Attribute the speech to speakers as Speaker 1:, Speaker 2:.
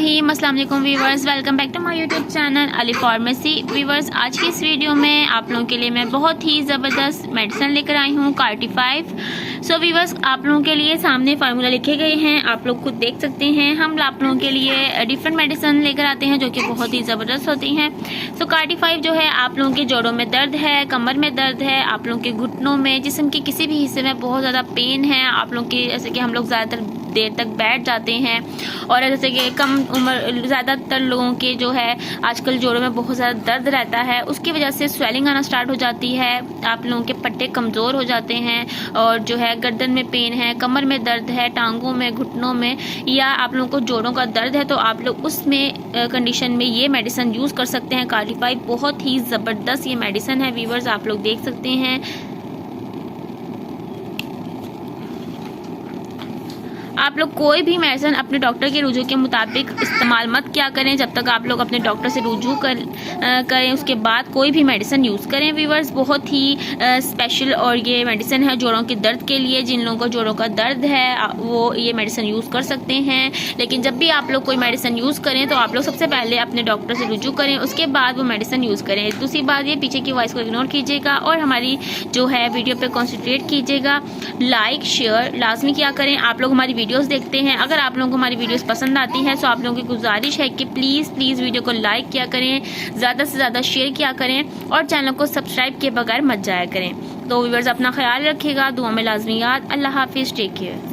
Speaker 1: बिस्मिल्लाहिर्रहमानिर्रहीम। अस्सलाम वालेकुम viewers, welcome back to my YouTube channel Ali pharmacy. Viewers, आज की इस वीडियो में आप लोगों के लिए मैं बहुत ही ज़बरदस्त मेडिसिन लेकर आई हूँ, कार्टिफाइव। सो वीवर्स, आप लोगों के लिए सामने फार्मूला लिखे गए हैं, आप लोग खुद देख सकते हैं। हम आप लोगों के लिए डिफरेंट मेडिसिन लेकर आते हैं जो कि बहुत ही ज़बरदस्त होती हैं। सो कार्टिफाइव जो है, आप लोगों के जोड़ों में दर्द है, कमर में दर्द है, आप लोगों के घुटनों में, जिस्म के किसी भी हिस्से में बहुत ज़्यादा पेन है, आप लोगों की, जैसे कि हम लोग ज़्यादातर देर तक बैठ जाते हैं, और जैसे कि कम उम्र ज़्यादातर लोगों के जो है आजकल जोड़ों में बहुत ज़्यादा दर्द रहता है, उसकी वजह से स्वेलिंग आना स्टार्ट हो जाती है, आप लोगों के पट्टे कमज़ोर हो जाते हैं, और जो है गर्दन में पेन है, कमर में दर्द है, टांगों में, घुटनों में, या आप लोगों को जोड़ों का दर्द है, तो आप लोग उसमें कंडीशन में ये मेडिसिन यूज़ कर सकते हैं। कार्टिफाइव बहुत ही ज़बरदस्त ये मेडिसिन है वीवर्स, आप लोग देख सकते हैं। आप लोग कोई भी मेडिसिन अपने डॉक्टर के रुजू के मुताबिक इस्तेमाल मत किया करें जब तक आप लोग अपने डॉक्टर से रुजू करें, उसके बाद कोई भी मेडिसिन यूज़ करें। वीवर्स, बहुत ही स्पेशल और ये मेडिसिन है जोड़ों के दर्द के लिए। जिन लोगों को जोड़ों का दर्द है वो ये मेडिसिन यूज़ कर सकते हैं, लेकिन जब भी आप लोग कोई मेडिसिन यूज़ करें तो आप लोग सबसे पहले अपने डॉक्टर से रुजू करें, उसके बाद वो मेडिसिन यूज़ करें। दूसरी बात, ये पीछे की वॉइस को इग्नोर कीजिएगा और हमारी जो है वीडियो पर कॉन्सेंट्रेट कीजिएगा। लाइक शेयर लाजमी किया करें। आप लोग हमारी वीडियोस देखते हैं, अगर आप लोगों को हमारी वीडियोस पसंद आती हैं तो आप लोगों की गुजारिश है कि प्लीज़ वीडियो को लाइक किया करें, ज़्यादा से ज़्यादा शेयर किया करें, और चैनल को सब्सक्राइब किए बगैर मत जाया करें। तो व्यूअर्स, अपना ख्याल रखिएगा, दुआ में लाजमी याद। अल्लाह हाफिज़, टेक केयर।